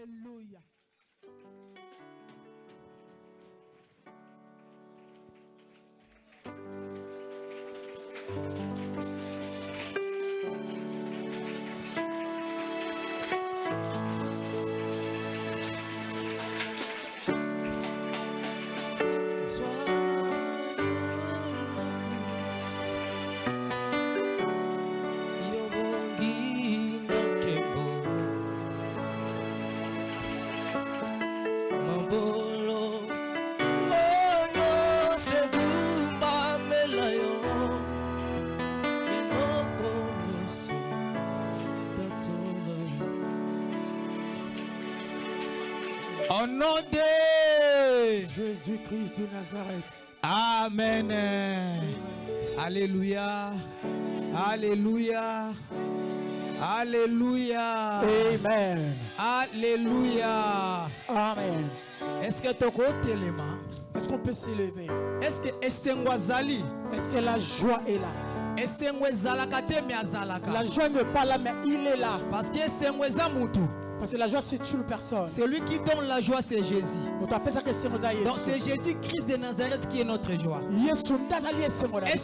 Alléluia. Au nom de Jésus-Christ de Nazareth. Amen. Alléluia. Alléluia. Alléluia. Amen. Alléluia. Amen. Est-ce que tu côté les mains? Est-ce qu'on peut s'élever? Est-ce que Essengwazali? Est-ce que la joie est là? La joie n'est pas là, mais il est là. Parce que Parce que la joie, c'est une personne. Celui qui donne la joie, c'est Jésus. Donc c'est Jésus-Christ de Nazareth qui est notre joie. Est-ce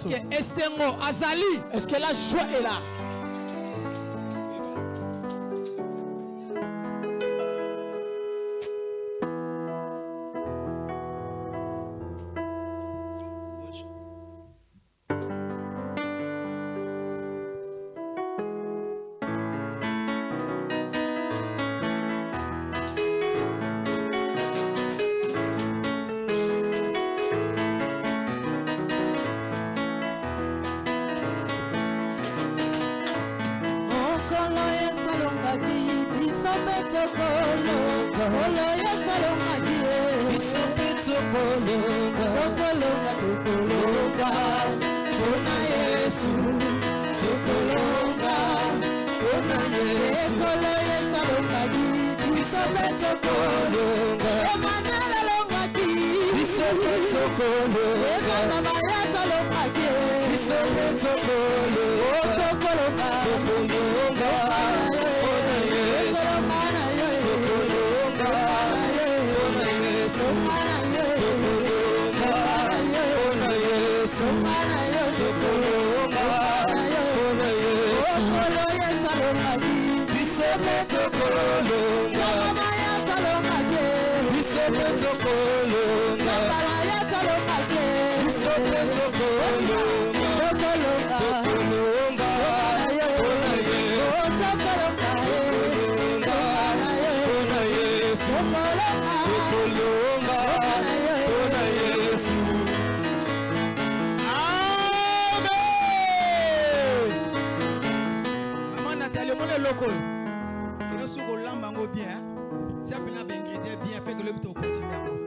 que Essengo Azali? Est-ce que la joie est là?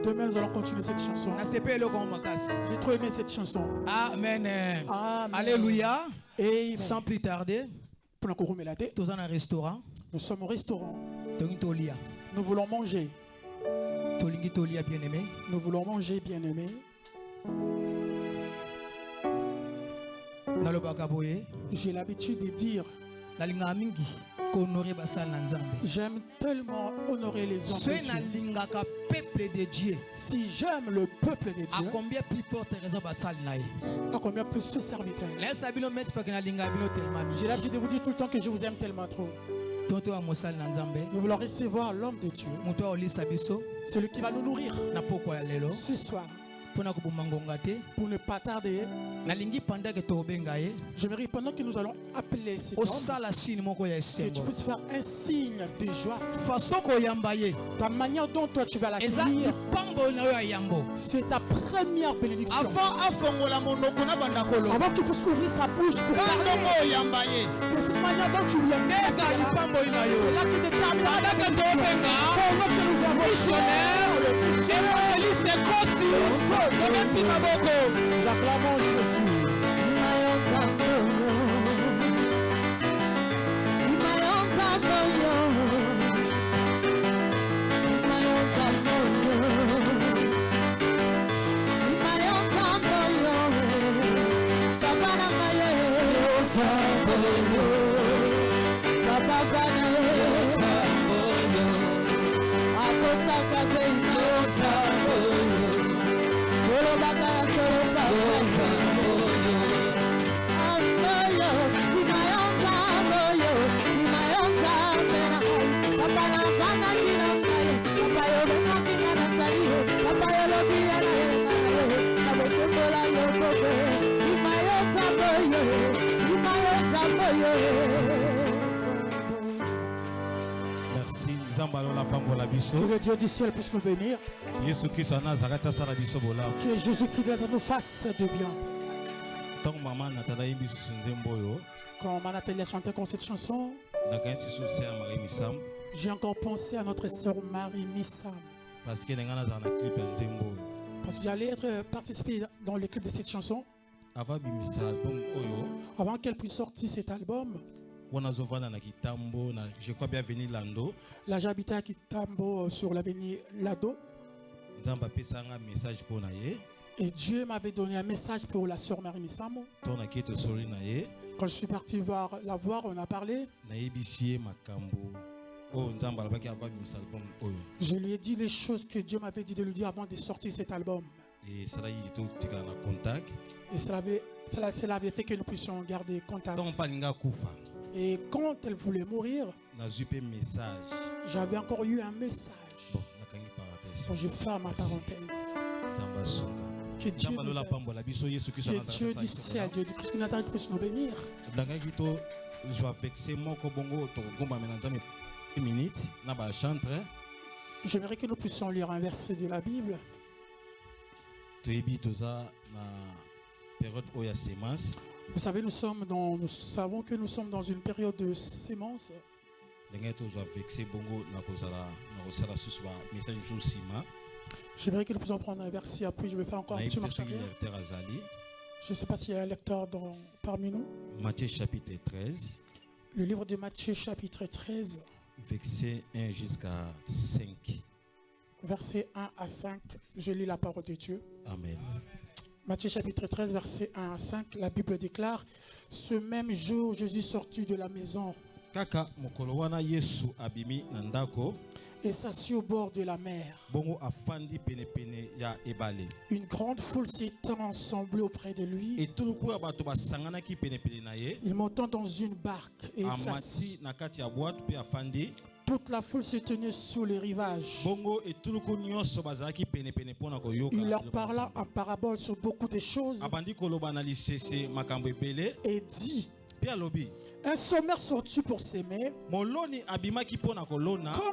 Demain, nous allons continuer cette chanson. J'ai trop aimé cette chanson. Amen. Amen. Alléluia. Amen. Sans plus tarder, nous sommes un restaurant. Nous sommes au restaurant. Nous voulons manger. Bien-aimé. Nous voulons manger, bien-aimé. J'ai l'habitude de dire, j'aime tellement honorer les hommes de Dieu. Si j'aime le peuple de Dieu, à combien plus forte raison à combien plus ce serviteur. J'ai l'habitude de vous dire tout le temps que je vous aime tellement trop. Nous voulons recevoir l'homme de Dieu, celui qui va nous nourrir ce soir. Pour ne pas tarder, j'aimerais pendant que nous allons appeler cet homme, que tu puisses faire un signe de joie. Ta manière dont toi tu vas l'accueillir, c'est ta première bénédiction. Avant qu'il puisse ouvrir sa bouche pour parler, de cette manière dont tu l'aimes, c'est là qu'il déterminera la bénédiction. Pendant que nous avons missionnaire, le missionnaire, nous acclamons Jésus. Que le Dieu du ciel puisse nous bénir. Que Jésus-Christ de Nazareth nous fasse de bien. Quand Nathalie a chanté comme cette chanson, j'ai encore pensé à notre sœur Marie Missam. Parce que j'allais participer dans le clip de cette chanson. Avant qu'elle puisse sortir cet album. Là, j'habitais à Kitambo sur l'avenue Lado. Et Dieu m'avait donné un message pour la sœur Marie Missamo. Quand je suis parti la voir, on a parlé. Je lui ai dit les choses que Dieu m'avait dit de lui dire avant de sortir cet album. Et cela avait fait que nous puissions garder contact. Et quand elle voulait mourir, j'avais encore eu un message. Je ferme ma parenthèse. Que Dieu du ciel, Dieu du Christ de Nazareth puisse nous bénir. J'aimerais que nous puissions lire un verset de la Bible. Vous savez, nous savons que nous sommes dans une période de sémence. J'aimerais que nous puissions prendre un verset, après je vais faire encore un petit marché. Je ne sais pas s'il y a un lecteur parmi nous. Matthieu chapitre 13. Le livre de Matthieu chapitre 13. Verset 1 jusqu'à 5. Verset 1 à 5. Je lis la parole de Dieu. Amen. Matthieu chapitre 13, verset 1 à 5, la Bible déclare: ce même jour, Jésus sortit de la maison et s'assit au bord de la mer. Une grande foule s'étant ensemblée auprès de lui. Il monta dans une barque et il s'assit. Toute la foule se tenait sur le rivage. Il leur parla en parabole sur beaucoup de choses et dit: un sommaire sortit pour s'aimer. Comme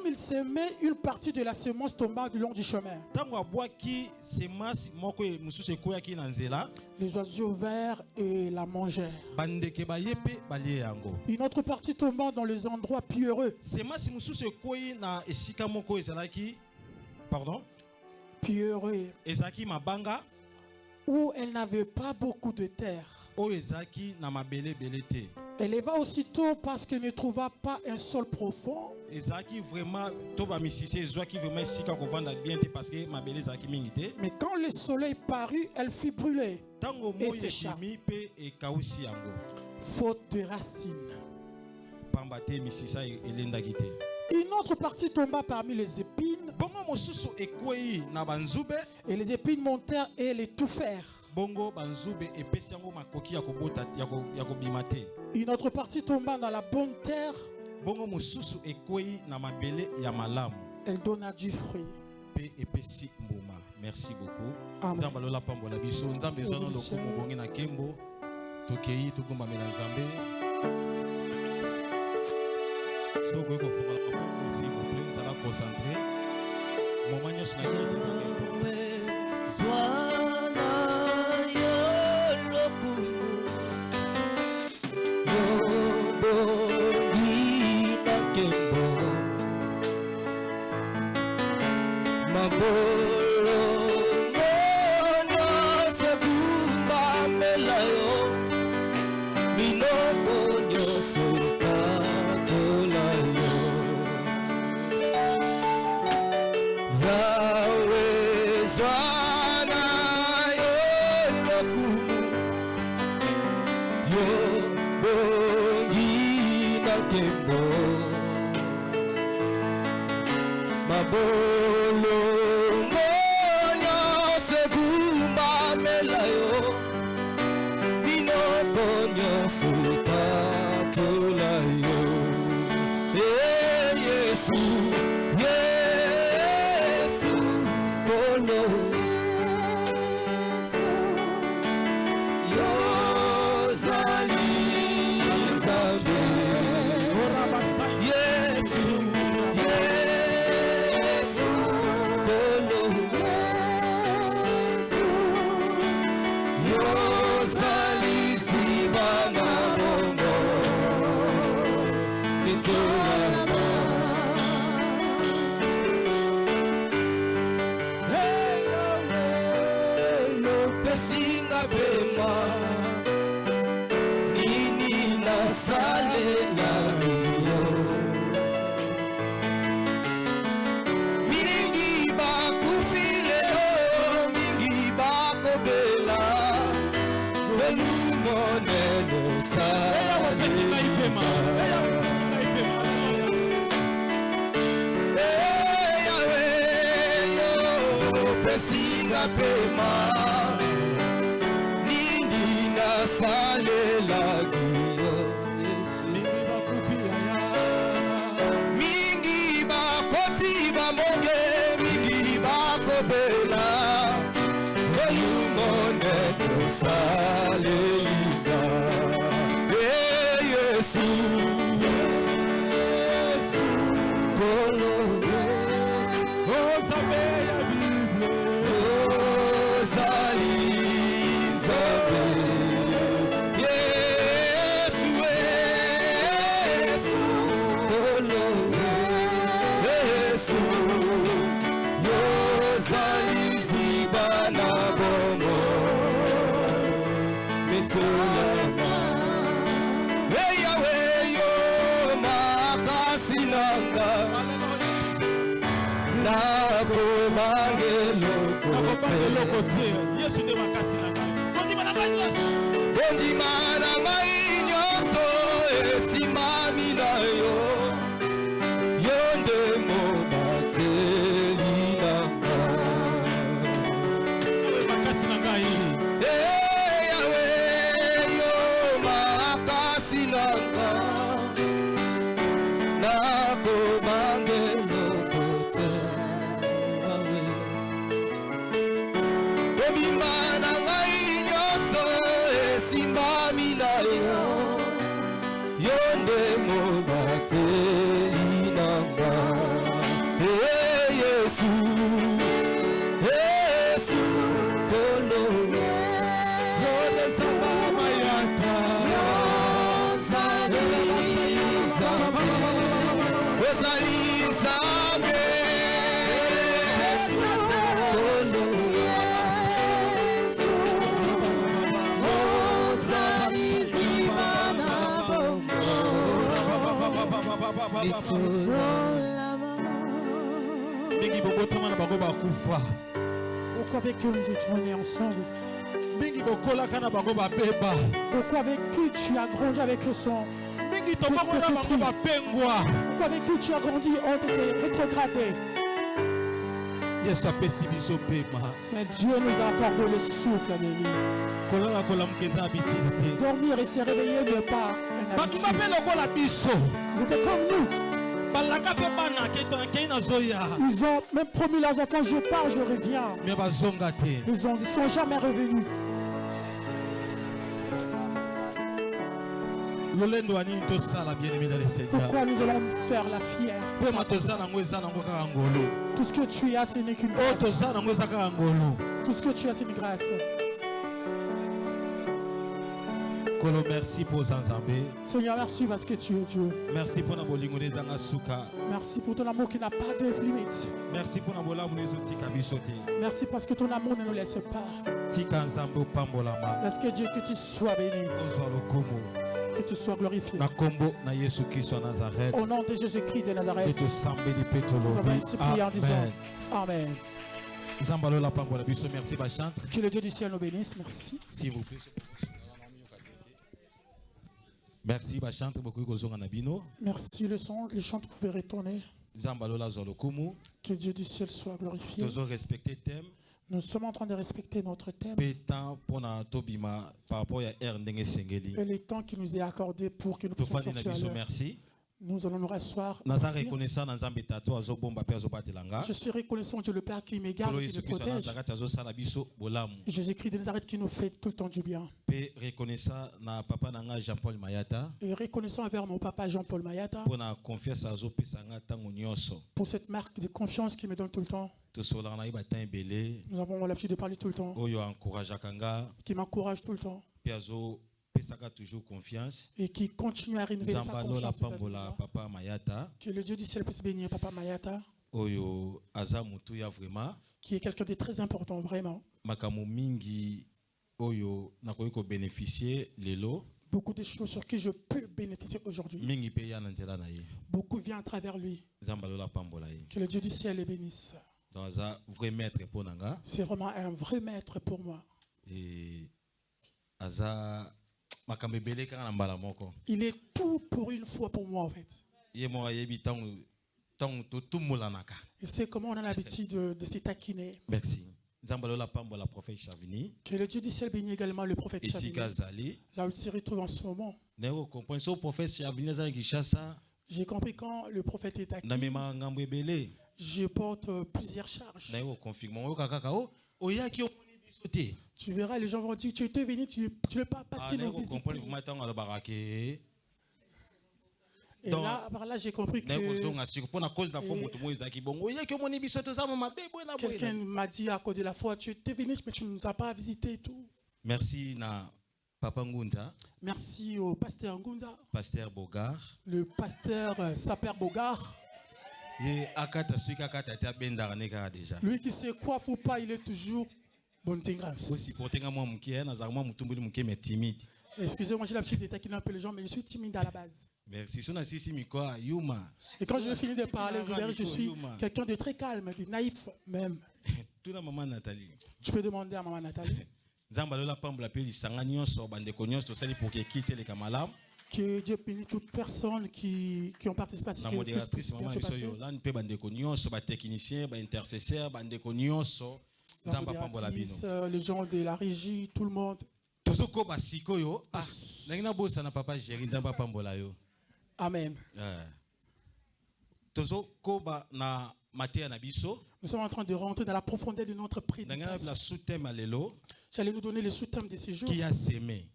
il s'aimait, une partie de la semence tomba du long du chemin. Les oiseaux vinrent et la mangèrent. Une autre partie tomba dans les endroits pierreux. Pierreux. Où elle n'avait pas beaucoup de terre. Elle leva aussitôt parce qu'elle ne trouva pas un sol profond. Mais quand le soleil parut, elle fut brûlée et sécha, faute de racines. Une autre partie tomba parmi les épines. Et les épines montèrent et l'étouffèrent. Une autre partie tomba dans la bonne terre. Elle donna du fruit. Merci beaucoup. Amen. Beaucoup avec qui nous étions nés ensemble. Beaucoup avec qui tu as grandi avec son. Beaucoup avec qui tu as grandi ont été rétrogradés. Mais Dieu nous a accordé le souffle de vie. Dormir et se réveiller n'est pas un habitude. Ils étaient comme nous. Ils ont même promis leurs enfants, je pars, je reviens. Ils ne sont jamais revenus. Pourquoi nous allons faire la fière? Tout ce que tu as, ce n'est qu'une grâce. Tout ce que tu as, c'est une grâce. Merci pour Zanzambé. Seigneur, merci parce que tu es Dieu. Merci pour Merci pour ton amour qui n'a pas de limite. Merci pour Merci parce que ton amour ne nous laisse pas. Parce que Dieu, que tu sois béni. Que tu sois glorifié. Au nom de Jésus-Christ de Nazareth. Nous avons ainsi prié en disant Amen. Que le Dieu du ciel nous bénisse. Merci. S'il vous plaît. Merci, Merci, les chants pouvaient retourner. Que Dieu du ciel soit glorifié. Nous sommes en train de respecter notre thème. Et le temps qui nous est accordé pour que nous puissions sortir à l'heure. Nous allons nous rasseoir. Je suis reconnaissant de le Père qui me garde et qui me protège. Jésus-Christ de Nazareth qui nous fait tout le temps du bien. Et reconnaissant envers mon papa Jean-Paul Mayata pour cette marque de confiance qu'il me donne tout le temps. Nous avons l'habitude de parler tout le temps. Qui m'encourage tout le temps. Toujours confiance et qui continue à renouveler sa confiance. Que le Dieu du ciel puisse bénir Papa Mayata, qui est quelqu'un de très important vraiment. Beaucoup de choses sur qui je peux bénéficier aujourd'hui. Beaucoup vient à travers lui. Que le Dieu du ciel le bénisse. C'est vraiment un vrai maître pour moi. Et il est tout pour une fois pour moi en fait. Il sait comment on a l'habitude de se taquiner. Merci. Que le Dieu du ciel bénisse également le prophète Chavini. Là où il se retrouve en ce moment. J'ai compris quand le prophète est acquis. Je porte plusieurs charges. Tu verras, les gens vont dire, tu es venu, tu ne veux pas passer nos visites. Et là, par là, j'ai compris que quelqu'un m'a dit à cause de la foi, tu es venu, mais tu ne nous as pas visité et tout. Merci na Papa Ngunza. Merci au pasteur Ngunza. Pasteur Bogard. Le pasteur Saper Bogard. Lui qui se coiffe ou pas, il est toujours bonne grâce. Excusez-moi, j'ai l'habitude de taquiner un peu les gens, mais je suis timide à la base. Merci. Et quand je finis de parler, vous verrez, je suis quelqu'un de très calme, de naïf même. Tu peux demander à maman Nathalie. Que Dieu bénisse toute personne qui ont participé à ce qui les gens de la régie, tout le monde. Amen. Nous sommes en train de rentrer dans la profondeur de notre prédication. J'allais nous donner le sous-thème de ce jour. Qui a sémé?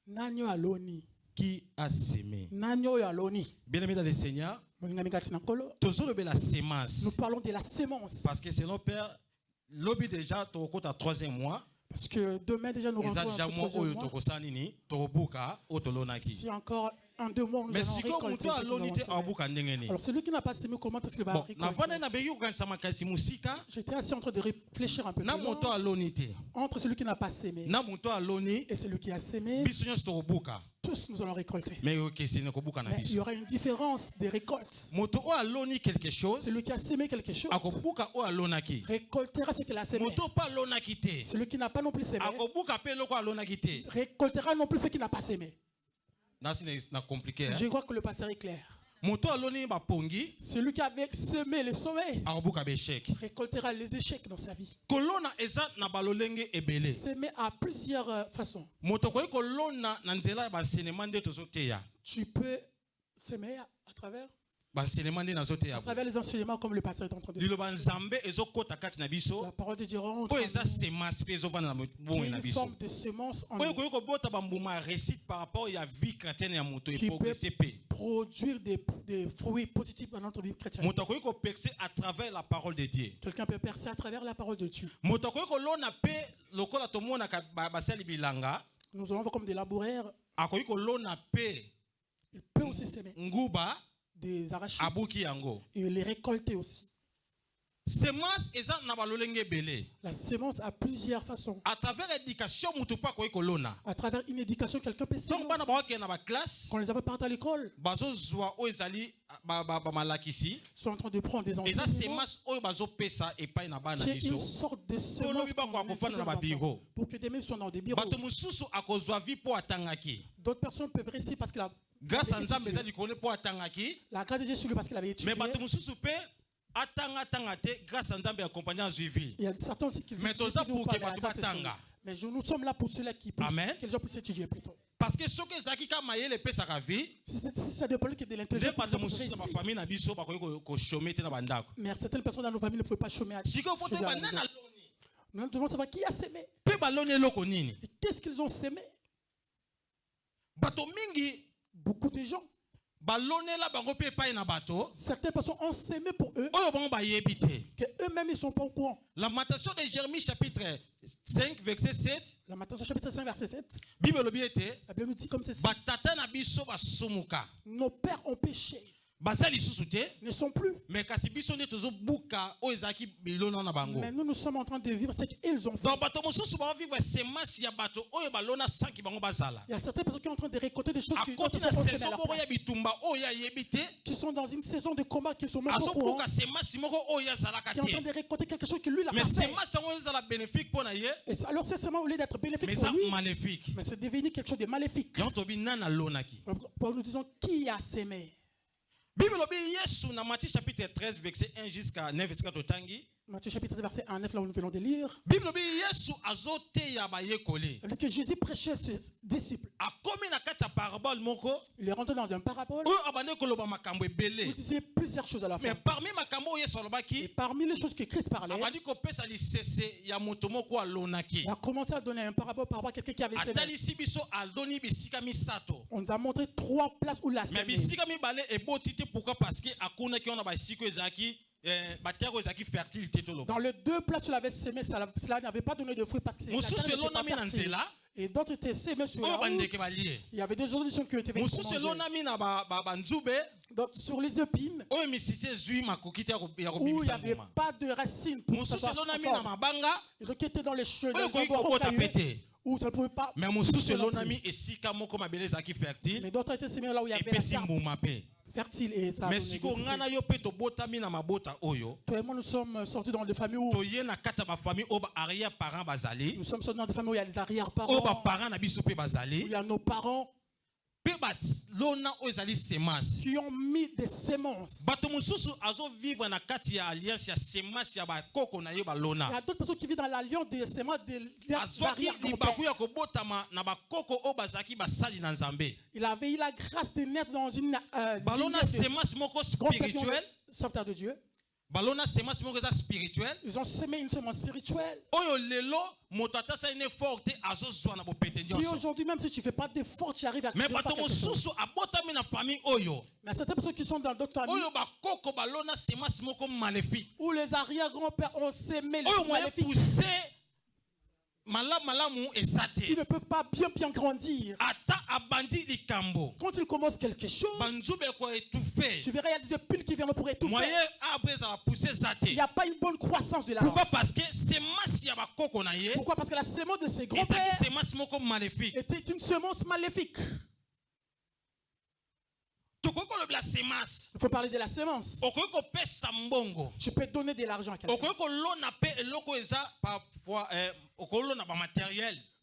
Nanyo aloni. Qui a sémé? Nanyo aloni. Bien aimé dans le Seigneur, nous parlons de la sémence. Parce que c'est notre Père, l'objet déjà, tu as 3e mois. Parce que demain déjà nous rentrons en 3e mois. Si encore en 2 mois, nous allons récolter. Alors celui qui n'a pas sémé, comment est-ce qu'il va récolter? J'étais assis en train de réfléchir un peu plus entre celui qui n'a pas sémé et celui qui a sémé. Tous nous allons récolter. Mais il y aura une différence des récoltes. Celui qui a sémé quelque chose récoltera ce qu'il a sémé. Celui qui n'a pas non plus sémé récoltera non plus ce qu'il n'a pas sémé. Je crois que le pasteur est clair. Celui qui avait semé le sommeil récoltera les échecs dans sa vie. S'aimer à plusieurs façons. Tu peux s'aimer à travers les enseignements comme le pasteur est en train de dire. La parole de Dieu rentre une forme de semence en nous qui peut produire des fruits positifs dans notre vie chrétienne. Quelqu'un peut percer à travers la parole de Dieu. Nous allons voir comme des laboureurs. Il peut aussi s'aimer des arachides et les récolter aussi. La sémence a plusieurs façons. À travers une éducation, quelqu'un peut s'aimer. Quand les avait partis à l'école, sont en train de prendre des enseignements qui est une sorte de semence pour que des mecs soient dans des bureaux. D'autres personnes peuvent réussir parce qu'il a grâce à Nzambe la grâce de Dieu sur lui parce qu'il avait étudié. grâce à Nzambe accompagné en suivi. Il y a certains aussi qui Mais nous sommes là pour ceux-là qui puissent, Amen. que les gens puissent étudier plutôt. Parce que ce que Zaki Kamaye le pèse à vie, si ça dépend de l'intelligence. Mais certaines personnes dans nos familles ne pouvaient pas chômer. Nous devons savoir qui a sémé. Et qu'est-ce qu'ils ont sémé? Beaucoup de gens. Certaines personnes ont sémé pour eux que eux-mêmes ils ne sont pas au courant. Lamentation de Jérémie chapitre 5 verset 7. Lamentation chapitre 5 verset 7. Bible nous dit comme ceci. Nos pères ont péché. Ne sont plus. Mais nous sommes en train de vivre ce qu'ils ont fait. Il y a certaines personnes qui sont en train de récolter des choses qui sont dans une saison de combat qui sont même pas au courant. Qui est en train de récolter quelque chose qui lui l'a pas fait. Alors c'est seulement au lieu d'être bénéfique pour lui, mais c'est devenu quelque chose de maléfique. Pour nous disons qui a sémé. Bible Yesu na Matthieu chapitre 13 verset 1 jusqu'à 9 verset 4 tangi. Matthieu chapitre 13 verset 1 9 là où nous venons de lire. Bible Yesu azote ya bayekole. Que Jésus prêchait ses disciples. Akomi na kati ya parabole moko. Il est rentré dans un parabole. Oyo abande koloba makambo ebele. Il disait plusieurs choses à la fois. Mais parmi makambo Yesu alobaki. Et parmi les choses que Christ parlait. Abandi ko pesa lisese ya moto moko alonaki. Il a commencé à donner un parabole par rapport à quelqu'un qui avait sémé. Atali sibiso aldoni bisika misato. On nous a montré 3 places où la sémé. Mais bisika mibale ebotiti pourquoi parce que akuna ki ona basiko ezaki dans les 2 places où il avait sémé, cela n'avait pas donné de fruits parce que c'était pas fertile. Et d'autres étaient sémés sur la route. Il y avait des auditions qui étaient venues pour manger. Donc sur les épines, où il n'y avait pas de racines pour que ça soit fort. Et donc qui étaient dans les cheveux, où ça ne pouvait pas. Mais d'autres étaient sémés là où il y avait la terre fertile et ça. Mais si toi et moi nous sommes sortis dans des familles où nous sommes sortis dans des familles où il y a les arrière-parents, où il y a nos parents qui ont mis des semences. Il y a d'autres personnes qui vivent dans l'alliance des semences des arrière-grands-pères. Il avait eu la grâce de naître dans une spirituelle, serviteur de Dieu. Ils ont semé une semence spirituelle. Puis aujourd'hui, même si tu ne fais pas d'effort, tu arrives à faire quelque chose. Mais certaines personnes qui sont dans d'autres familles, où les arrière-grands-pères ont semé les choses maléfiques, ils ne peuvent pas bien grandir. Quand ils commencent quelque chose, tu verras, il y a des épines qui viennent pour étouffer. Il n'y a pas une bonne croissance de la Pourquoi? Parce que la semence de ses grands-pères était une semence maléfique. Il faut parler de la semence. Tu peux donner de l'argent à quelqu'un.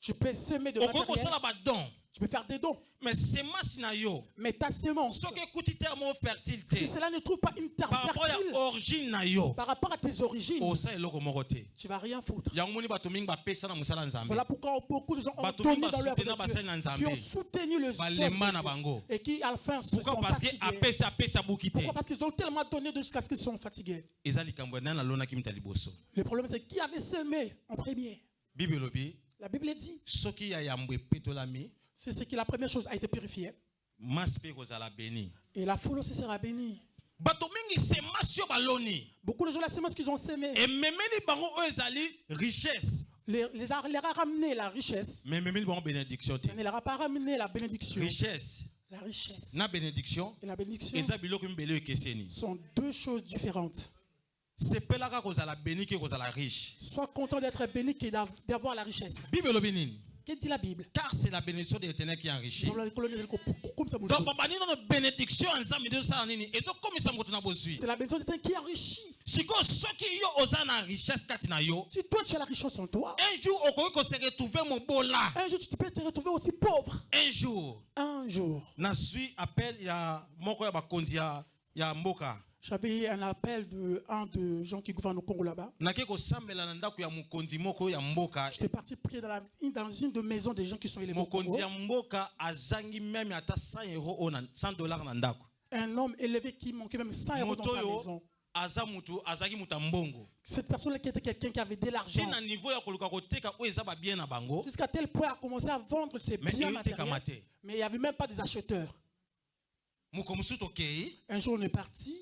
Tu peux semer de matériel. Tu peux faire des dons. Mais ta semence, si cela ne trouve pas une terre fertile par rapport à tes origines, tu ne vas rien foutre. Voilà pourquoi beaucoup de gens ont donné dans leur vie, qui ont soutenu le sol et qui à la fin se sont fatigués. Pourquoi? Parce qu'ils ont tellement donné jusqu'à ce qu'ils sont fatigués. Le problème c'est qui avait semé en premier. La Bible dit, c'est ce qui la première chose a été purifiée. Et la foule aussi sera bénie. Beaucoup de gens la semence qu'ils ont semé. Les a ramené la richesse. Mais ne leur a pas ramené la bénédiction. La richesse et la bénédiction sont 2 choses différentes. Sois content d'être béni que d'avoir la richesse. Qu'est-ce que dit la Bible? Car c'est la bénédiction de l'Éternel qui enrichit. Donc, c'est la bénédiction de l'Éternel qui enrichit. Si toi tu as la richesse en toi, un jour tu peux te retrouver aussi pauvre. Un jour. J'avais un appel de un de gens qui gouvernent au Congo là-bas. J'étais parti prier dans une de maisons des gens qui sont élevés au Congo. Un homme élevé qui manquait même 100 € dans sa maison. Cette personne qui était quelqu'un qui avait de l'argent. Jusqu'à tel point a commencé à vendre ses biens matériels. Mais il n'y avait même pas des acheteurs. Un jour on est parti.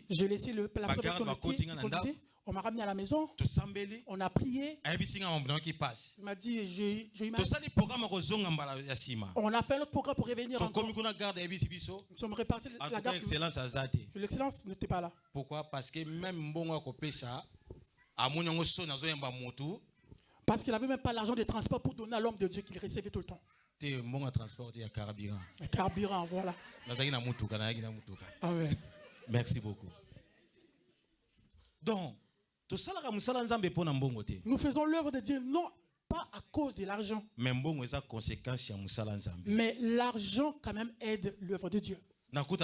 J'ai laissé la personne qui on m'a ramené à la maison. On a prié. Il m'a dit, on a fait notre programme pour revenir encore. Nous sommes répartis la garde. L'excellence n'était pas là. Pourquoi? Parce que même parce qu'il n'avait même pas l'argent de transport pour donner à l'homme de Dieu qu'il recevait tout le temps. Le carburant, voilà. Amen. Merci beaucoup. Donc, nous faisons l'œuvre de Dieu non pas à cause de l'argent. Mais l'argent quand même aide l'œuvre de Dieu. Vous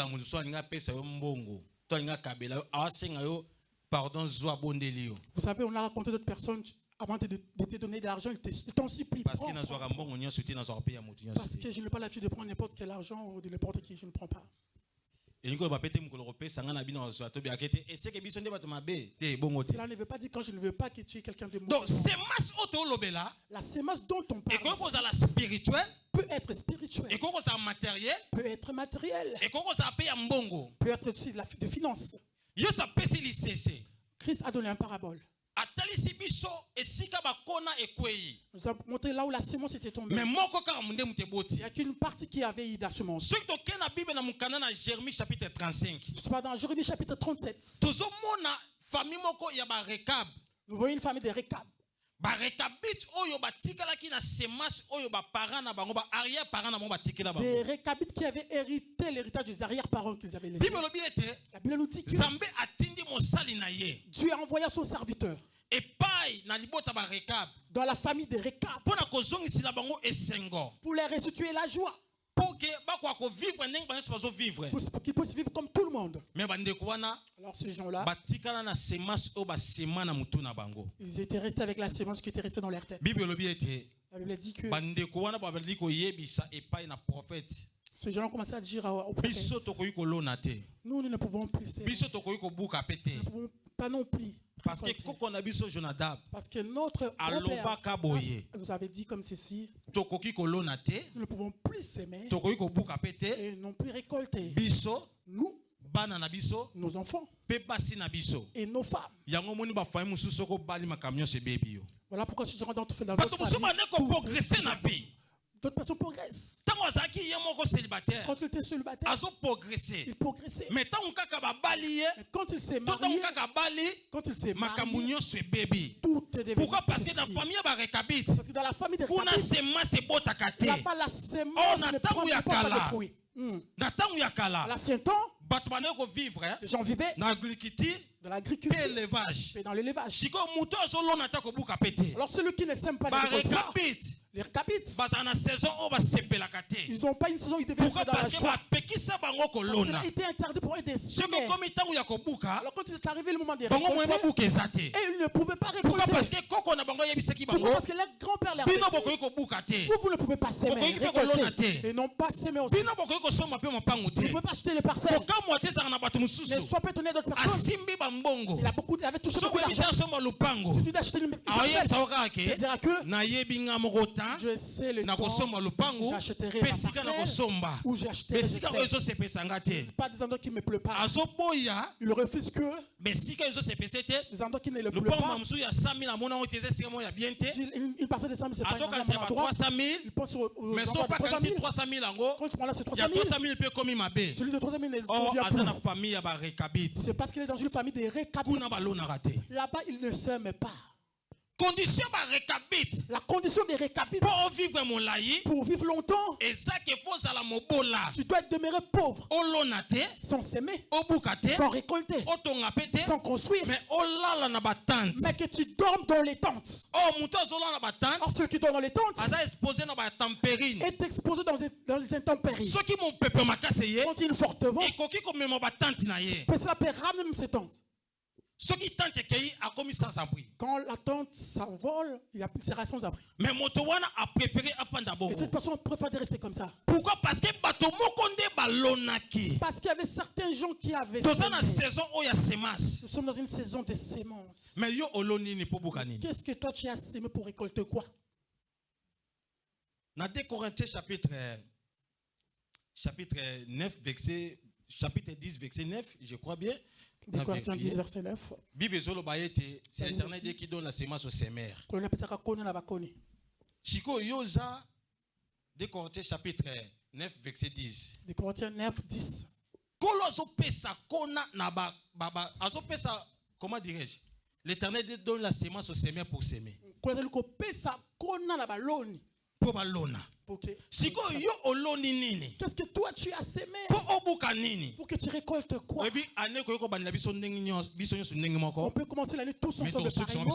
savez, on a rencontré d'autres personnes avant de te donner de l'argent, ils t'en supplient. Parce que je n'ai pas l'habitude de prendre n'importe quel argent ou de n'importe qui, je ne prends pas. Cela ne veut pas dire quand je ne veux pas que tu es quelqu'un de mauvais. Donc, la sémence dont on parle peut être spirituelle, peut être matérielle, peut être aussi de finance. Christ a donné un parabole. Nous avons montré là où la semence était tombée. Il n'y a qu'une partie qui avait eu la semence. Je suis pas dans Jérémie chapitre 37. Nous voyons une famille de Rekab. Des Rekabites qui avaient hérité l'héritage des arrière-parents qu'ils avaient laissés. La Bible nous dit que Dieu a envoyé son serviteur dans la famille de Rekab pour leur restituer la joie, pour qu'ils puissent vivre comme tout le monde. Alors ces gens-là, ils étaient restés avec la semence qui était restée dans leur tête. La Bible dit que ces gens ont commencé à dire aux prophètes, nous ne pouvons plus s'aimer. Nous ne pouvons pas non plus. Parce que notre grand-père nous avait dit comme ceci, nous ne pouvons plus s'aimer et non plus récolter. Nous, nos enfants et nos femmes. Voilà pourquoi je rentre dans notre famille. D'autres personnes progressent. Quand il était célibataire, il progressait. Mais quand il s'est marié, tout est devenu pourquoi? Parce que dans la famille de Rekabit, parce que dans la famille de Rekabit, il n'y a pas la semence, ne prend pas de fruits. À l'ancien temps, les gens vivaient dans l'agriculture et dans l'élevage. Alors celui qui ne sème pas les Rekabites, ils n'ont pas une saison, ils devaient être dans la joie. Cela a été interdit pour eux de semer. Alors quand il est arrivé le moment de récolter, et ils ne pouvaient pas récolter. Pourquoi? Parce que leur grand-père leur a dit, vous ne pouvez pas semer, récolter, et non pas semer aussi. Vous ne pouvez pas acheter les parcelles. Ne sois pas étonné d'autres personnes. Il avait touché beaucoup d'argent. Si tu dois acheter une parcelle, tu diras que je sais le temps où j'achèterai ma parcelle, où j'achèterai pas des endroits qui ne me pleut pas. Il refuse que des endroits qui ne le pleut pas. Une parcelle de 100 000, c'est pas un endroit. Il pense au endroit de 300 000. Quand tu prends là, c'est 300 000. Celui de 300 000 ne convient plus. C'est parce qu'il est dans une famille de Rekabites. Là-bas, il ne s'aime pas. condition ba récapite. La condition des récapites. Pour vivre mon laï. Pour vivre longtemps. Et ça que faut à la mobola. Tu dois demeurer pauvre. Olonate. Sans s'aimer. Obukate. Sans récolter. Otongapete. Sans construire. Mais olala na batante. Mais que tu dormes dans les tentes. Oh, muto zola na batante. Or ceux qui dorment dans les tentes. Asa exposé na batempérine. Est exposé dans les intempéries. Ceux qui m'ont peuple makaseye. Quand il forte vent. Et koki comme ma batante na ye. Mais cela peut ramener même ces tentes. Ceux qui tentent qu'il a commis sans abri. Quand la tente s'envole, il y a plus de sans abri. Mais Motowana a préféré apprendre d'abord. Et cette personne préfère de rester comme ça. Pourquoi? Parce que Batomokonde balonaki. Parce qu'il y avait certains gens qui avaient. Dans une saison où il y a semences. Nous sommes dans une saison de semences. Mais yo olonini pour bukani. Qu'est-ce que toi tu as semé pour récolter quoi? Dans 2 Corinthiens chapitre 9 verset chapitre 10 verset 9, je crois bien. 2 Corinthiens 10 verset 9. Bible zolo bayete, c'est l'Éternel qui donne la semence au semeur. Chiko yoza 2 Corinthiens chapitre 9 verset 10. 2 Corinthiens 9 10. Kolo azopesa kona na baba azopesa, comment dirais-je? L'Éternel donne la semence au semeur pour semer. Pour balona. Siko yo oloni nini? Qu'est-ce que toi tu as semé? Pour obuka nini? Pour que tu récoltes quoi? On peut commencer l'année tous ensemble pareillement,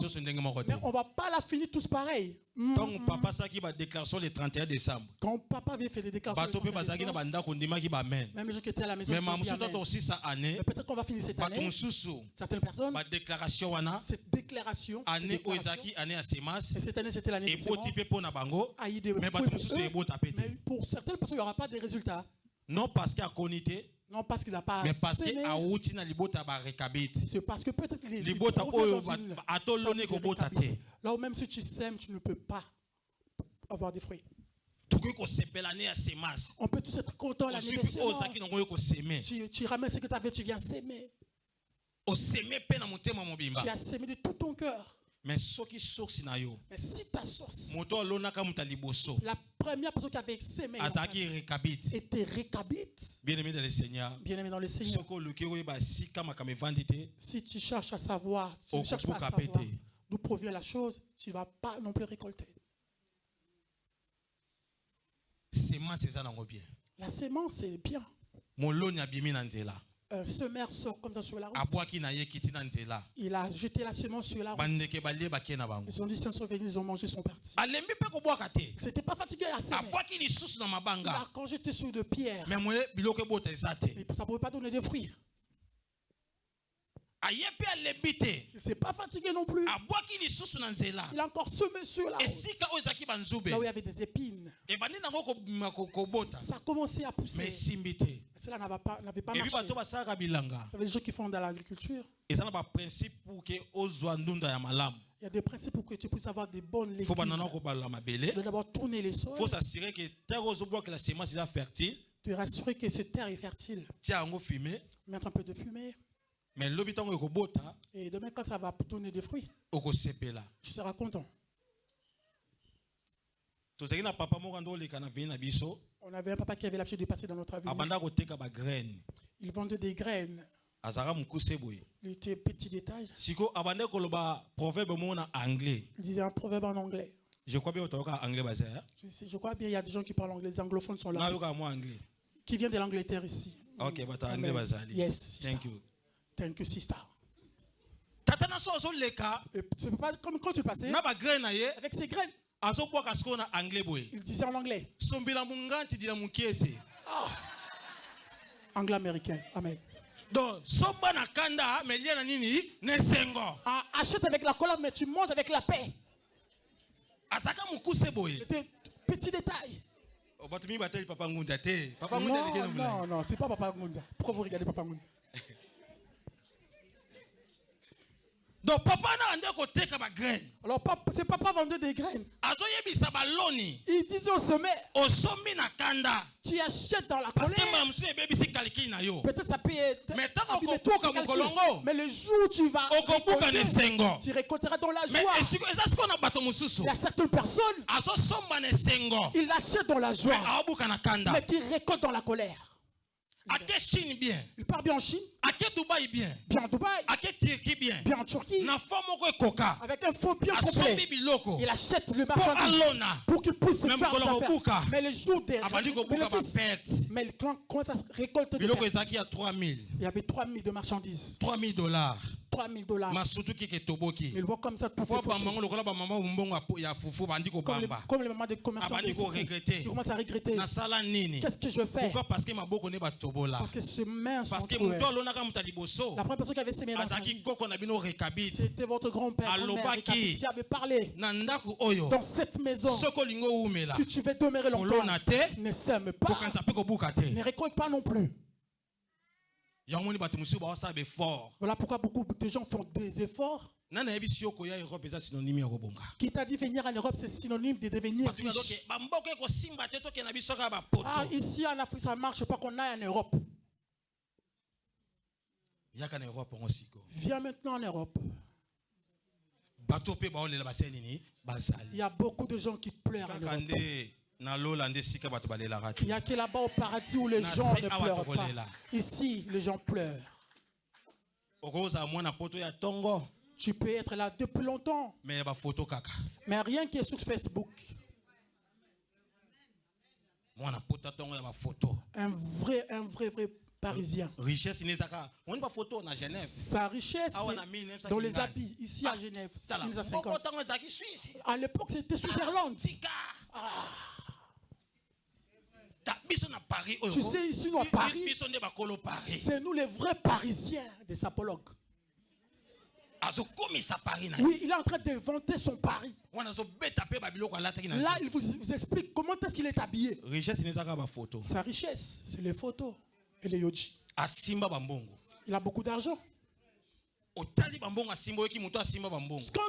mais on va pas la finir tous pareil. Donc papa ça qui va déclaration le 31 décembre. Quand papa vient faire des déclarations le 31 décembre, même les gens qui étaient à la maison, mais peut-être qu'on va finir cette année. Certaines personnes, cette déclaration, et cette année c'était l'année de sémence. Mais pour certaines personnes, il n'y aura pas de résultats. Non parce qu'il a connité. Non parce qu'il n'a pas mais parce semé. C'est parce que peut-être les là où même si tu sèmes, tu ne peux pas avoir des fruits. On peut tous être contents l'année de sémence. Tu ramènes ce que tu avais, tu viens s'aimer. Tu as semé de tout ton cœur. Mais si ta source, la première personne qui avait semé était récabite. Bien-aimé dans le Seigneur, si tu cherches à savoir, si tu ne cherches pas à savoir d'où provient la chose, tu ne vas pas non plus récolter. La sémence, c'est bien. Un semeur sort comme ça sur la route. Il a jeté la semence sur la route. Ils ont dit, ils sont venus, ils ont mangé son parti. C'était pas fatigué à semer. Il a quand j'étais sur de pierre. Ça ne pouvait pas donner de fruits. Il ne s'est pas fatigué non plus. Il a encore semé sur la route. Là où il y avait des épines. Ça a commencé à pousser. Cela n'avait pas marché. Ça veut des gens qui font dans l'agriculture. Il y a des principes pour que tu puisses avoir des bonnes légumes. Tu dois d'abord tourner les sols. Il faut s'assurer que la semence est fertile. Tu es rassuré que cette terre est fertile. Mettre un peu de fumée. Et demain, quand ça va donner des fruits, tu seras content. On avait un papa qui avait l'habitude de passer dans notre avenue. Il vendait des graines. Il était petit détail. Il disait un proverbe en anglais. Je crois bien il y a des gens qui parlent anglais. Les anglophones sont là. Qui viennent de l'Angleterre ici. Ok, yes. Thank you. Thank you, sister. C'est pas comme quand tu passais avec ses graines. Il disait en anglais. Oh. Anglais américain. Amen. Donc, achète avec la colère, mais tu manges avec la paix. Petit détail. Non, c'est pas Papa Ngunza. Pourquoi vous regardez Papa Ngunza? Donc papa n'a pas de graines. Alors c'est papa vendait des graines. Il disait au sommet. Tu achètes dans la colère. Peut-être ça peut être. Mais le jour où tu vas récolter, tu récolteras dans la joie. Il y a certaines personnes. Ils achètent dans la joie, mais qui récoltent dans la colère. Il part bien en Chine. Dubaï bien. Bien en Dubaï. Turquie bien. Bien en Turquie. avec un faux bien complet. Il achète le marchandise pour qu'il puisse se faire des affaires. Mais le jour des bénéfices, mais quand ça récolte des pertes, il y avait 3 000 de marchandises. $3 $3,000. Il voit comme ça tout est fauché. Comme les mamans des commerçants, ils commencent à regretter. Qu'est-ce que je fais? Parce que ses mains sont trouées. La première personne qui avait semé dans sa vie, c'était votre grand-père qui avait parlé. Dans cette maison, si tu veux demeurer longtemps, ne sème pas, ne récolte pas non plus. Voilà pourquoi beaucoup de gens font des efforts. Qui t'a dit venir en Europe, c'est synonyme de devenir riche. Ah, ici en Afrique, ça ne marche pas qu'on aille en Europe. Viens maintenant en Europe. Il y a beaucoup de gens qui pleurent en Europe. Il n'y a que là-bas au paradis où les gens ne pleurent pas. Ici, les gens pleurent. Tu peux être là depuis longtemps. Mais rien qui est sur Facebook. Un vrai Parisien. Sa richesse, c'est dans les habits, ici à Genève, 1950. À l'époque, c'était Switzerland. Tu sais, ici, nous à Paris, c'est nous les vrais Parisiens des sapologues. Oui, il est en train de vanter son Paris. Là, il vous explique comment est-ce qu'il est habillé. Sa richesse, c'est les photos et les yoji. Il a beaucoup d'argent. Quand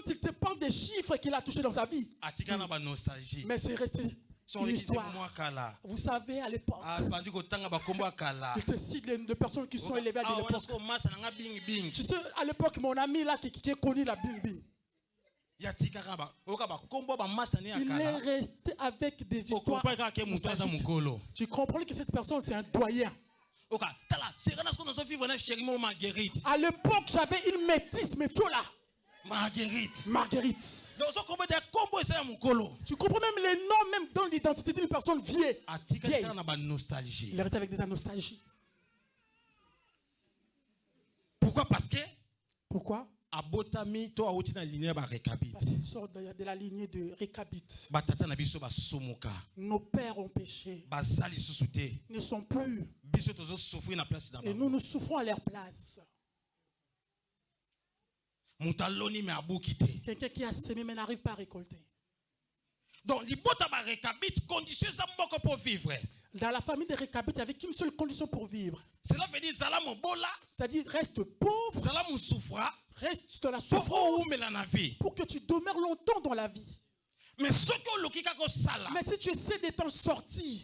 il te parle des chiffres qu'il a touchés dans sa vie, mais c'est resté une histoire. Vous savez, à l'époque, il te cite de personnes qui sont élevées à l'époque. Tu sais, à l'époque, mon ami là qui est connu la Bing Bing, il est resté avec des histoires. Tu comprends que cette personne, c'est un doyen. À l'époque, j'avais une métisse, mais tu là. Marguerite. Tu comprends même les noms, même dans l'identité d'une personne vieille. Il est resté avec des nostalgies. Pourquoi? Pourquoi? Parce qu'il sort de la lignée de Récabite. Nos pères ont péché. Ils ne sont plus. Et nous souffrons à leur place. Quelqu'un qui a semé mais n'arrive pas à récolter. Donc, dans la famille de Récabite, il n'y avait qu'une seule condition pour vivre. Cela veut dire c'est-à-dire reste pauvre, reste dans la souffrance pour que tu demeures longtemps dans la vie. Mais si tu essaies de t'en sortir,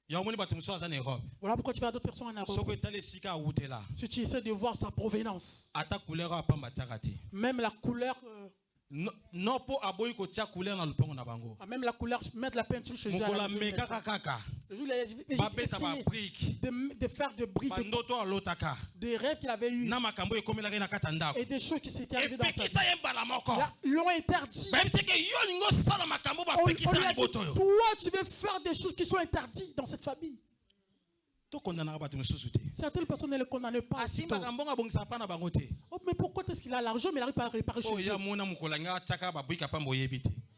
voilà pourquoi tu vas à d'autres personnes en Europe. Si tu essaies de voir sa provenance, même la couleur, même la couleur, mettre la peinture chez eux. De faire des briques, des rêves qu'il avait eu et des choses qui s'étaient arrivées dans sa vie. L'ont interdit. On lui a dit, toi tu veux faire des choses qui sont interdites dans cette famille. Certaines personnes ne le condamnent pas. Oh, mais pourquoi est-ce qu'il a l'argent mais il n'arrive pas à réparer chez eux?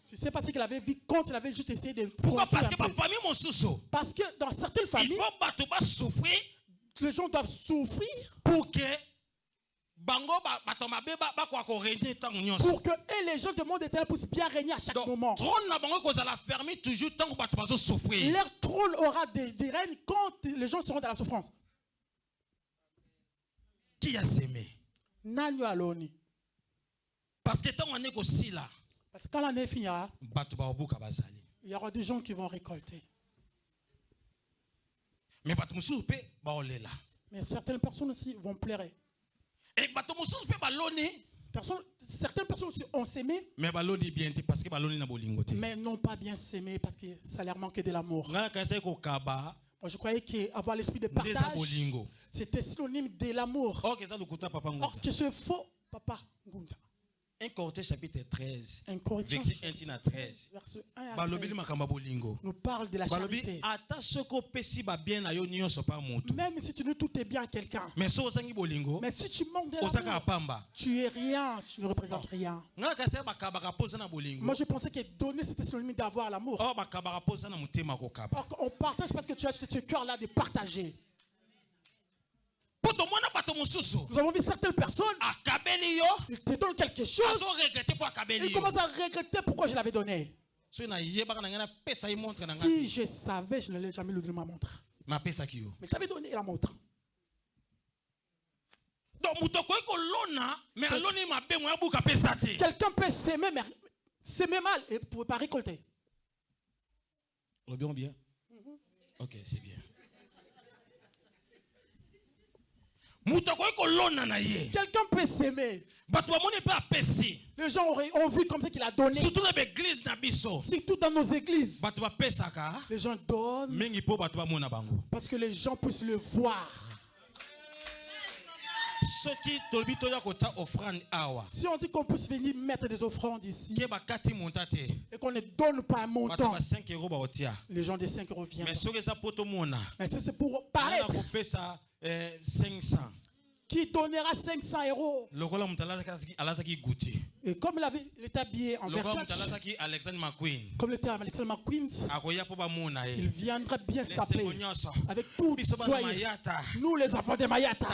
Tu sais pas ce qu'il avait vu quand il avait juste essayé de... Pourquoi? Parce que dans certaines familles, les gens doivent souffrir pour que les gens du monde éternel puissent bien régner à chaque moment. Leur trône aura des règnes quand les gens seront dans la souffrance. Qui a semé? Nanyo aloni. Parce que quand l'année finira, il y aura des gens qui vont récolter. Mais certaines personnes aussi vont pleurer. Certaines personnes aussi ont semé, mais n'ont pas bien semé parce que ça leur manquait de l'amour. Moi, je croyais qu'avoir l'esprit de partage, c'était synonyme de l'amour. Or que c'est faux, papa. 1 Corinthiens chapitre 13. 1 Corinthiens verset 1 à 13. Verset 1 à 13. Nous parle de la charité. Même si tu ne tout est bien à quelqu'un. Mais si tu manques de l'amour, tu es rien, tu ne représentes rien. Moi je pensais que donner c'était synonyme d'avoir l'amour. On partage parce que tu as ce cœur-là de partager. Nous avons vu certaines personnes, ils te donnent quelque chose, ils commencent à regretter pourquoi je l'avais donné. Si je savais, je ne l'ai jamais donné ma montre. Mais tu avais donné la montre. Quelqu'un peut s'aimer, mais s'aimer mal et ne pouvait pas récolter. Bien? Ok, c'est bien. Quelqu'un peut s'aimer. Les gens ont vu comme ça qu'il a donné. Surtout dans nos églises. Les gens donnent parce que les gens puissent le voir. Si on dit qu'on puisse venir mettre des offrandes ici et qu'on ne donne pas un montant, les gens de 5 euros viennent. Mais si c'est pour paraître, 500. Qui donnera 500 euros? Et comme il était habillé en vertu, comme il était Alexander McQueen, il viendra bien s'appeler avec toute joie. Nous les enfants de Mayata,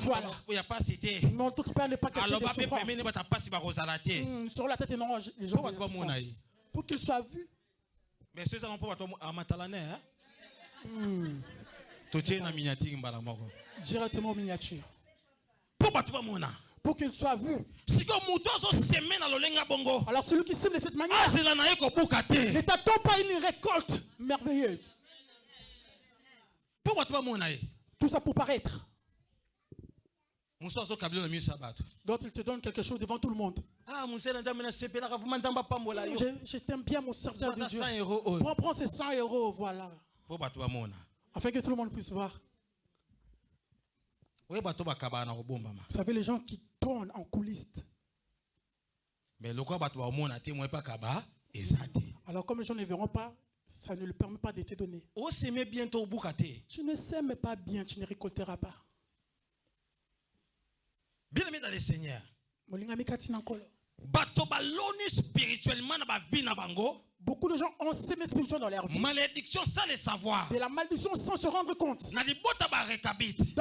voilà. Notre père n'est pas quelqu'un de souffrance. Sur la tête, non, les gens pour qu'il soit vu. Mais ceux-là n'ont pas directement en miniature. Pour qu'il soit vu. Alors celui qui sème de cette manière ne t'attend pas une récolte merveilleuse. Tout ça pour paraître. D'autres ils te donnent quelque chose devant tout le monde. Je t'aime bien mon serviteur de Dieu. Prends ces 100 euros, voilà. Afin que tout le monde puisse voir. Vous savez, les gens qui tournent en coulisses. Alors comme les gens ne verront pas, ça ne leur permet pas de te donner. Tu ne sèmes pas bien, tu ne récolteras pas. Bien aimé dans le Seigneur. Beaucoup de gens ont sémé spirituellement dans leur vie. Malédiction sans le savoir. De la malédiction sans se rendre compte. Dans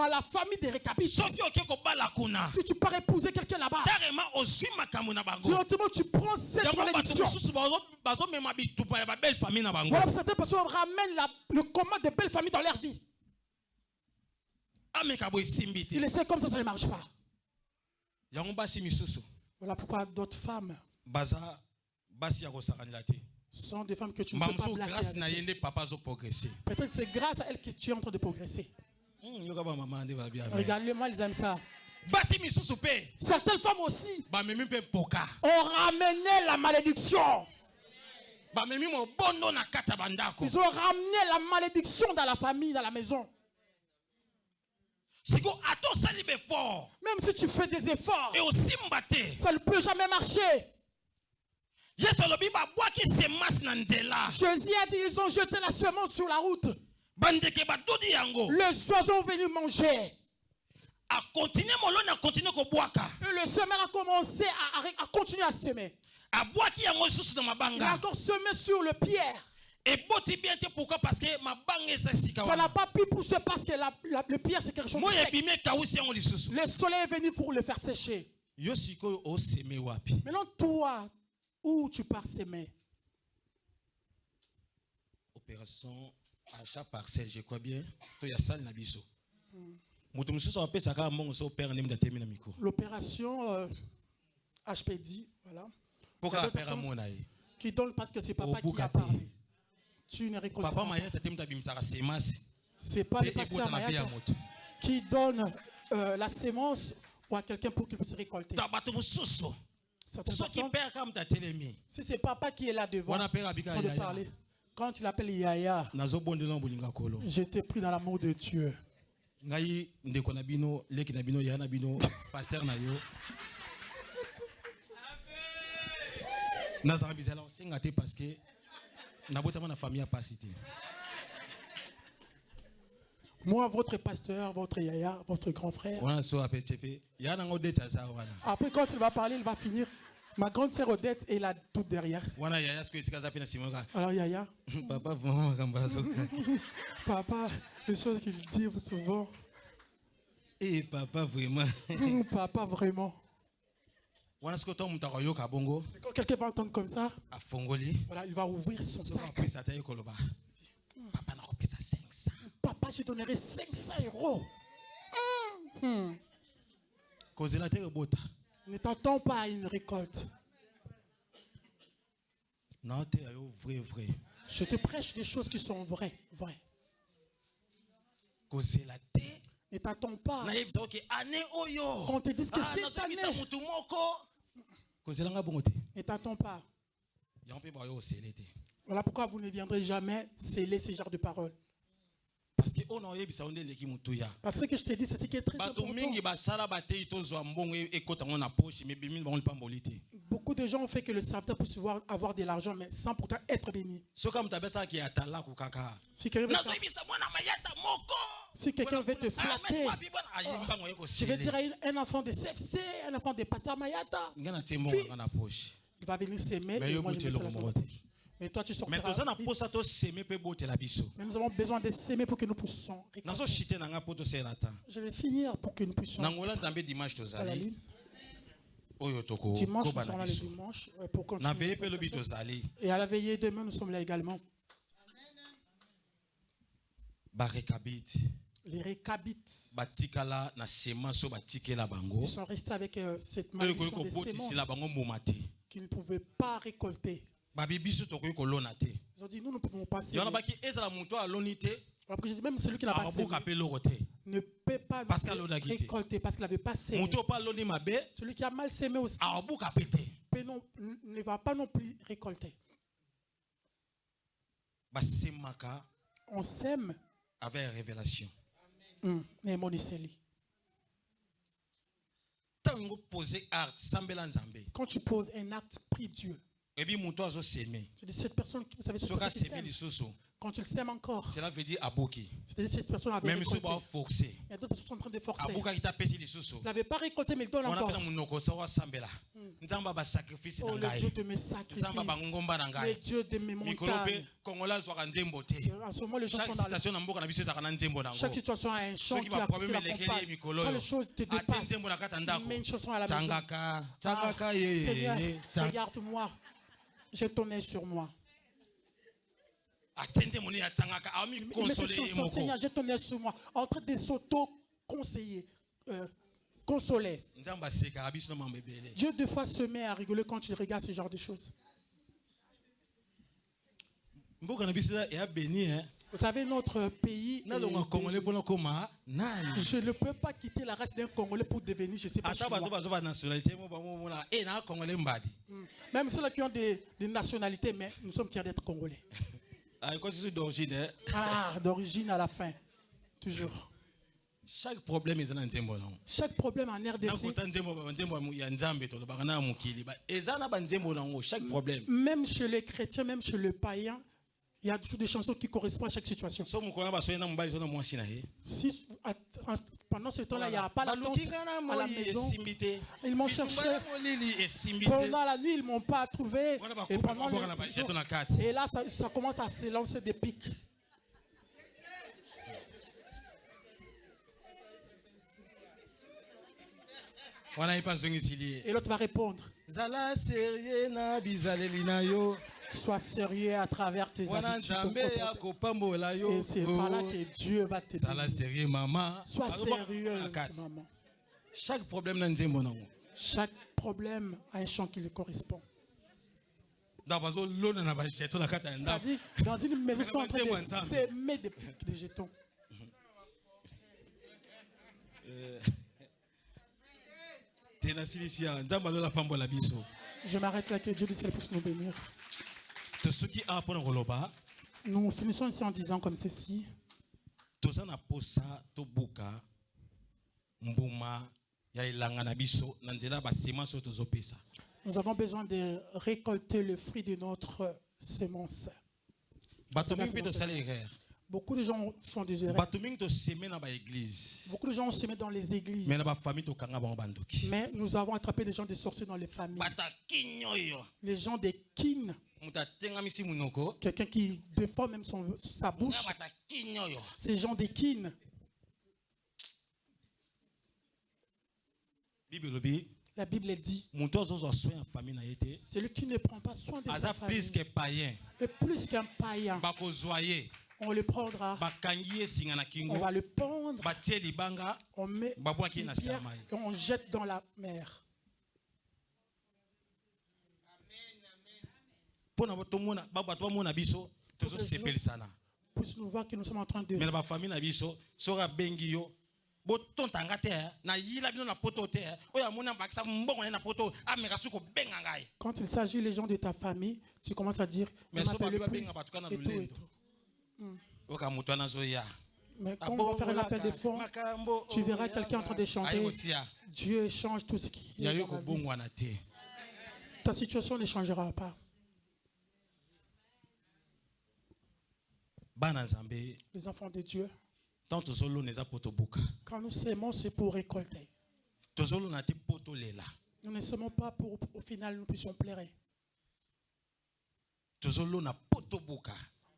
la famille des Récabites. Si tu pars épouser quelqu'un là-bas, directement tu prends cette malédiction. Voilà, certaines personnes ramènent le combat de belles familles dans leur vie. Il essaie comme ça ne marche pas. Voilà pourquoi d'autres femmes sont des femmes que tu ne peux pas blaguer. Peut-être c'est grâce à elles que tu es en train de progresser. Regardez-moi, ils aiment ça. Certaines femmes aussi ont ramené la malédiction. Ils ont ramené la malédiction dans la famille, dans la maison. Même si tu fais des efforts, ça ne peut jamais marcher. Jésus a dit ils ont jeté la semence sur la route. Les oiseaux ont venu manger. Et le semeur a commencé à continuer à semer. Il a encore semé sur le pierre. Ça n'a pas pu pousser parce que le pierre c'est quelque chose de sec. Le soleil est venu pour le faire sécher. Maintenant toi, où tu pars s'aimer? Opération achat parcelle, je crois bien. L'opération HPD, voilà. Qui donne parce que c'est papa qui a parlé. Tu ne récoltes pas. C'est pas le pasteur Mayata qui donne la sémence à quelqu'un pour qu'il puisse récolter. Si c'est papa qui est là devant pour te parler, quand il appelle Yaya, je t'ai pris dans l'amour de Dieu. parce que na famille a pas cité. Moi, votre pasteur, votre yaya, votre grand frère. Après, quand il va parler, il va finir. Ma grande sœur Odette est là toute derrière. Alors yaya. Papa, vraiment. Papa, les choses qu'il dit souvent. Et papa, vraiment. Papa, vraiment. Quand quelqu'un va entendre comme ça, voilà, il va ouvrir son sac. Papa, je donnerai 500 €. Ne t'attends pas à une récolte. Je te prêche des choses qui sont vraies. Ne t'attends pas. Quand te dise que cette année. Ne t'attends pas. Voilà pourquoi vous ne viendrez jamais sceller ce genre de paroles. Parce que je te dis, c'est ce qui est très important. Beaucoup de gens ont fait que le serviteur puisse avoir de l'argent, mais sans pourtant être béni. Si quelqu'un veut te flatter, je vais dire à un enfant de CFC, un enfant de Pasteur Mayata, il va venir s'aimer et moi je vais mettre la main. Mais toi tu sortiras vite. Mais nous avons besoin de s'aimer pour que nous puissions récolter. Je vais finir pour que nous puissions. Dimanche, nous sommes là le dimanche pour continuer. Et à la veillée demain, nous sommes là également. Les Récabites, ils sont restés avec cette malédiction des semences qu'ils ne pouvaient pas récolter. Ils ont dit, nous ne pouvons pas s'aimer. Même celui qui n'a pas sémé ne peut pas récolter parce qu'il n'avait pas sémé. Celui qui a mal sémé aussi ne va pas non plus récolter. On sème avec révélation. Mais mon iseli. Quand tu poses un acte, prie Dieu. C'est de cette personne qui, vous savez, quand tu le sèmes encore, cela veut dire aboki. C'est-à-dire cette personne avait même récolté. Forcé. Il y a d'autres personnes qui sont en train de forcer. Il Il n'avait pas récolté, mais il donne encore. Oh, le Dieu de mes sacrifices, le Dieu de mes montagnes. En ce moment, les gens sont dans la... Chaque situation a un chant qui l'accompagne. Quand les choses te dépassent, mets une chanson à la maison. Ah, Seigneur, regarde-moi. J'ai ton œil sur moi. Mais ces chansons, Seigneur, j'ai ton œil sur moi. En train de s'auto-conseiller, consoler. Dieu, des fois, se met à rigoler quand il regarde ce genre de choses. Vous savez, notre pays, je ne peux pas quitter la race d'un Congolais pour devenir, je ne sais pas, chinois. Même ceux-là qui ont des nationalités, mais nous sommes fiers d'être Congolais. D'origine à la fin, toujours. Chaque problème est un symbole. Chaque problème en RDC. Chaque problème. Même chez les chrétiens, même chez les païens, il y a toujours des chansons qui correspondent à chaque situation. Si, pendant ce temps-là, il n'y a pas l'attente à la maison. Ils m'ont cherché. Pendant la nuit, ils ne m'ont pas trouvé. Et pendant les jours, et là, ça commence à se lancer des pics. Et l'autre va répondre. Sois sérieux à travers tes habitudes. Et c'est par là que Dieu va te bénir. Sois sérieuse, maman. Chaque problème a un chant qui lui correspond. C'est-à-dire, dans une maison, ils sont en train de s'aimer des jetons. Je m'arrête là, que Dieu du ciel puisse nous bénir. Nous finissons ici en disant comme ceci. Nous avons besoin de récolter le fruit de notre semence. Beaucoup de gens font des erreurs. Beaucoup de gens ont semé dans les églises. Mais nous avons attrapé des gens des sorciers dans les familles. Les gens des kin. Quelqu'un qui déforme même sa bouche. Ces gens des kin. La Bible dit, celui qui ne prend pas soin de sa famille est plus qu'un païen. On le prendra, on va le pendre, on met une pierre et on jette dans la mer. Puisse nous voir que nous sommes en train de... Quand il s'agit des gens de ta famille, tu commences à dire, mais quand on va faire un appel de fonds, tu verras quelqu'un en train de chanter, Dieu change tout ce qui est dans la vie. Ta situation ne changera pas. Les enfants de Dieu, quand nous semons, c'est pour récolter. Nous ne semons pas pour au final nous puissions pleurer.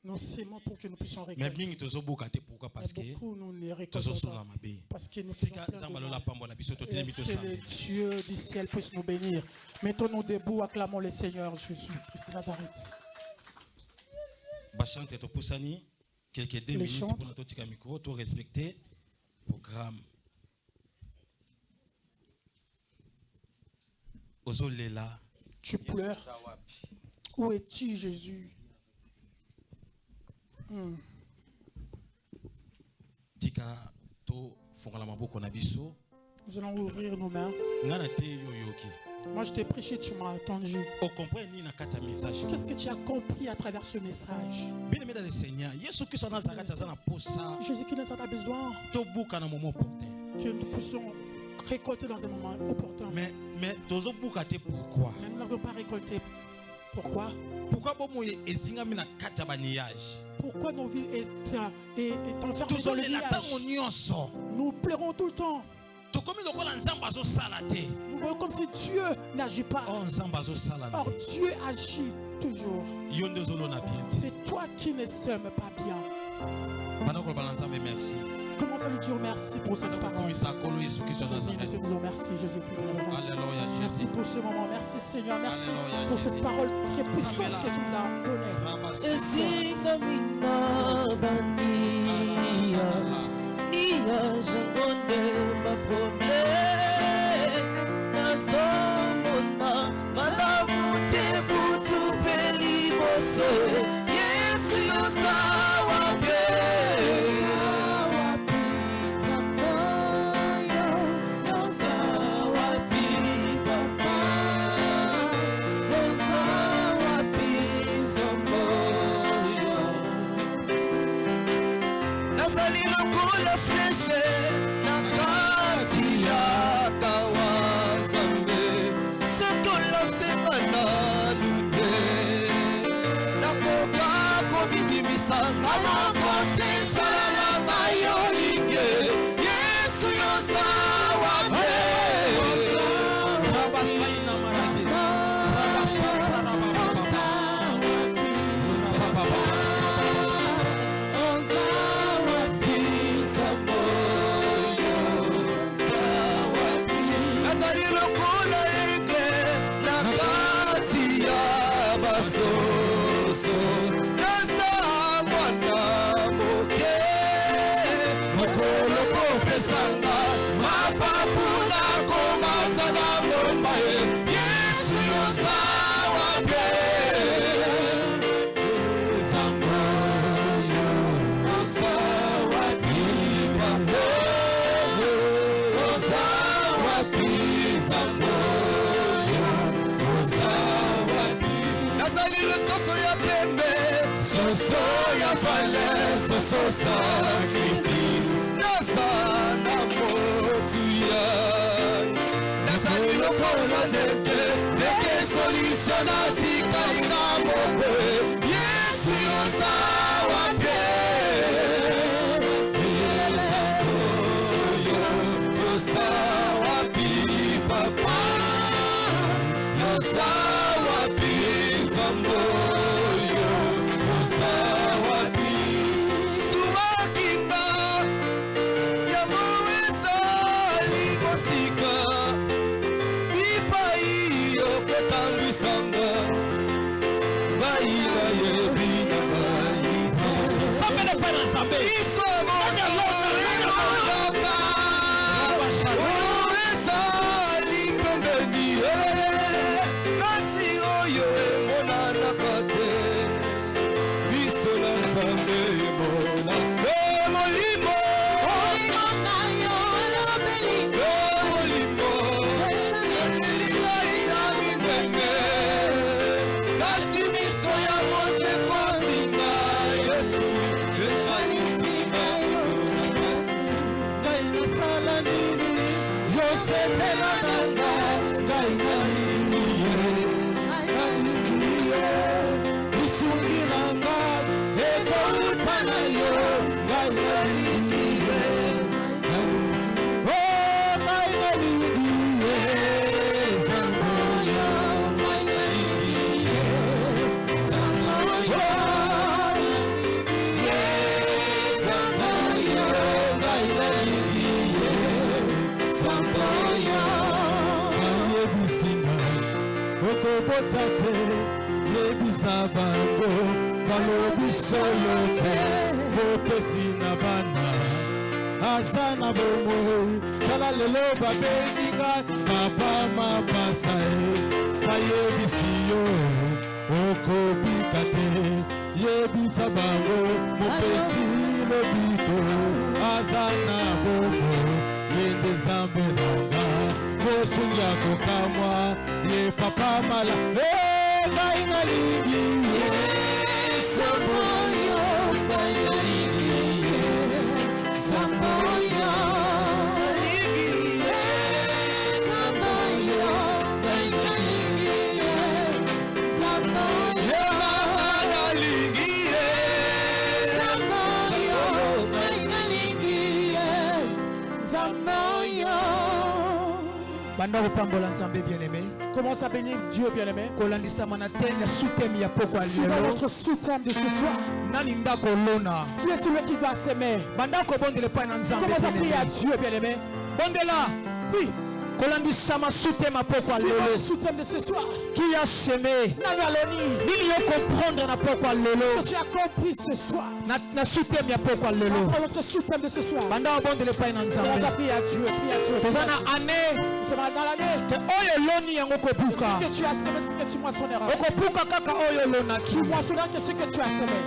Nous semons pour que nous puissions récolter. Beaucoup nous ne récoltons pas parce que nous faisons plein de mal. Est-ce que le Dieu du ciel puisse nous bénir? Mettons-nous debout, acclamons le Seigneur Jésus Christ de Nazareth. Quelques 2 minutes pour notre micro, tout respecter le programme. Tu pleures. Où es-tu, Jésus? Nous allons ouvrir nos mains. Moi, je t'ai prêché, tu m'as attendu. Qu'est-ce que tu as compris à travers ce message? Jésus-Christ de Nazareth a besoin que nous puissions récolter dans un moment opportun. Mais pourquoi? Mais nous n'avons pas récolté. Pourquoi? Pourquoi nos vies est enfermée dans le nuage? Nous pleurons tout le temps. Nous voyons comme si Dieu n'agit pas. Or Dieu agit toujours. C'est toi qui ne sèmes pas bien. Commence à lui dire merci pour cette parole. Jésus, nous te disons merci, Jésus. Merci pour ce moment. Merci Seigneur. Merci pour cette parole très puissante que tu nous as donnée. Sacrifice, Nazana Motuya, Nazani Lokola Neke, Botate yebisa bango balobi solo te bopesi na bana asana bomo kala lelo babeninga papa mapasa bayebisi yo okobikate yebisa bango bopesi lobiko asana bomo yende zambelanga kosunga kokamwa ye papa mala gaina lingi Samboyo gaina lingi Samboyo lingi Samboyo gaina lingi Samboyo gaina lingi Samboyo gaina lingi Samboyo. Banda pambola nzambe bien-aimé. Commence à bénir Dieu bien-aimé. Kolandisa manaten ya soutien ya poko alio. C'est notre soutien de ce soir. Nani ndako lona. Qui est celui qui doit s'aimer? Banda ko bondele pa na nzambe. Commence à prier à Dieu bien-aimé. Bondela. Oui. Kolandisa ma soutien ma poko alio. C'est le soutien de ce soir. Qui a semé? Nani aloni. Nini yo comprendre na poko alio. Tu as compris ce soir. Na soutien ya poko alio. Notre soutien de ce soir. Banda bondele pa na nzambe. Commence à prier à Dieu, prier à Dieu. Tozana année. Dans l'année que oyo loni yango kobuka. Ce que tu as semé, ce que tu moissonneras. Okobuka kaka oyo lona. Tu moissonneras que ce que tu as semé.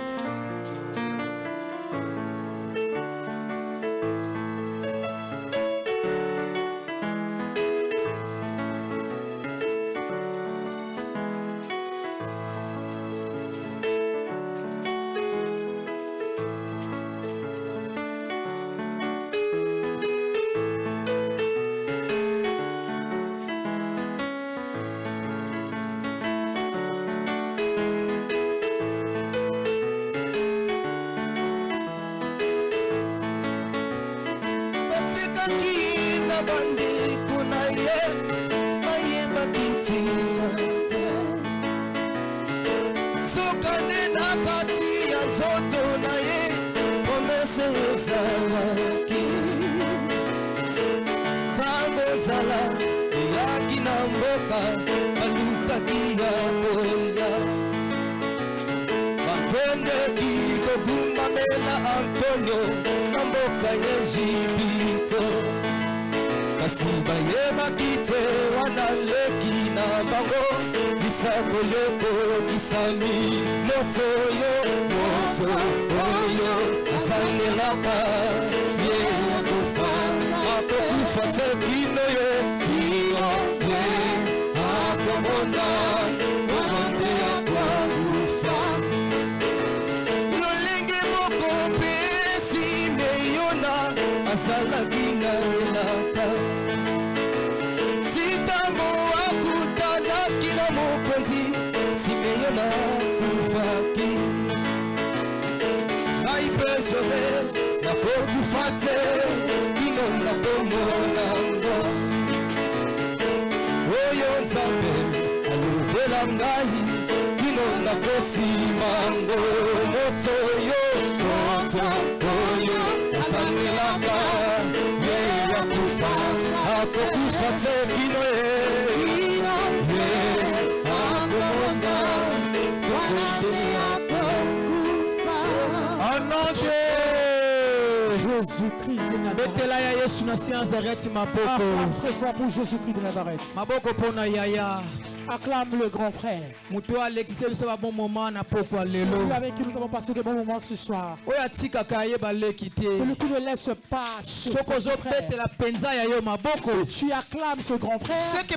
Antonio Namboka Yejibito Kasiba Yemakite Wanaleki na bango Isako yoko Isami Moto yo Moto oyo Azanelaka Ye kufa Ako kufa tekino yo Iyo ye Akomona Wanambe akwa kufa Lolenge moko Pesi meyona Azalagina elaka Titango akutana kina mokonzi Simeona kufaki Naipesore na pokufate Kino na komonango Oyo nzambe alubela ngai Kino na kosimango Moto yo Asanelaka Yewa kufa Ako kufate kino Jésus-Christ de Nazareth. Très fort pour Jésus-Christ de Nazareth. Acclame le grand frère. Celui avec qui nous avons passé de bons moments ce soir. Celui qui ne laisse pas ce grand frère. Si tu acclames ce grand frère, c'est que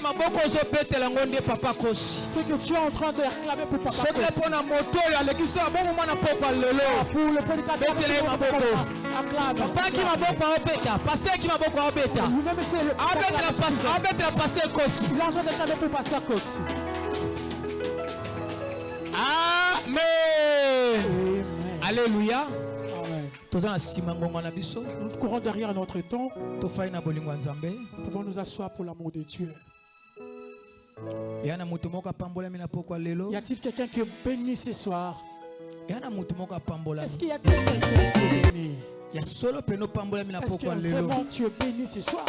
tu es en train d'acclamer pour Papa Kosi. Pour le prédicateur, acclame. Lui-même c'est le il est en train d'acclamer pour Pasteur Kosi. Amen. Alléluia. Nous courons derrière notre temps. Nous pouvons nous asseoir pour l'amour de Dieu. Y a-t-il quelqu'un qui est béni ce soir? Est-ce qu'il y a-t-il quelqu'un qui est béni? Est-ce que vraiment tu es béni ce soir?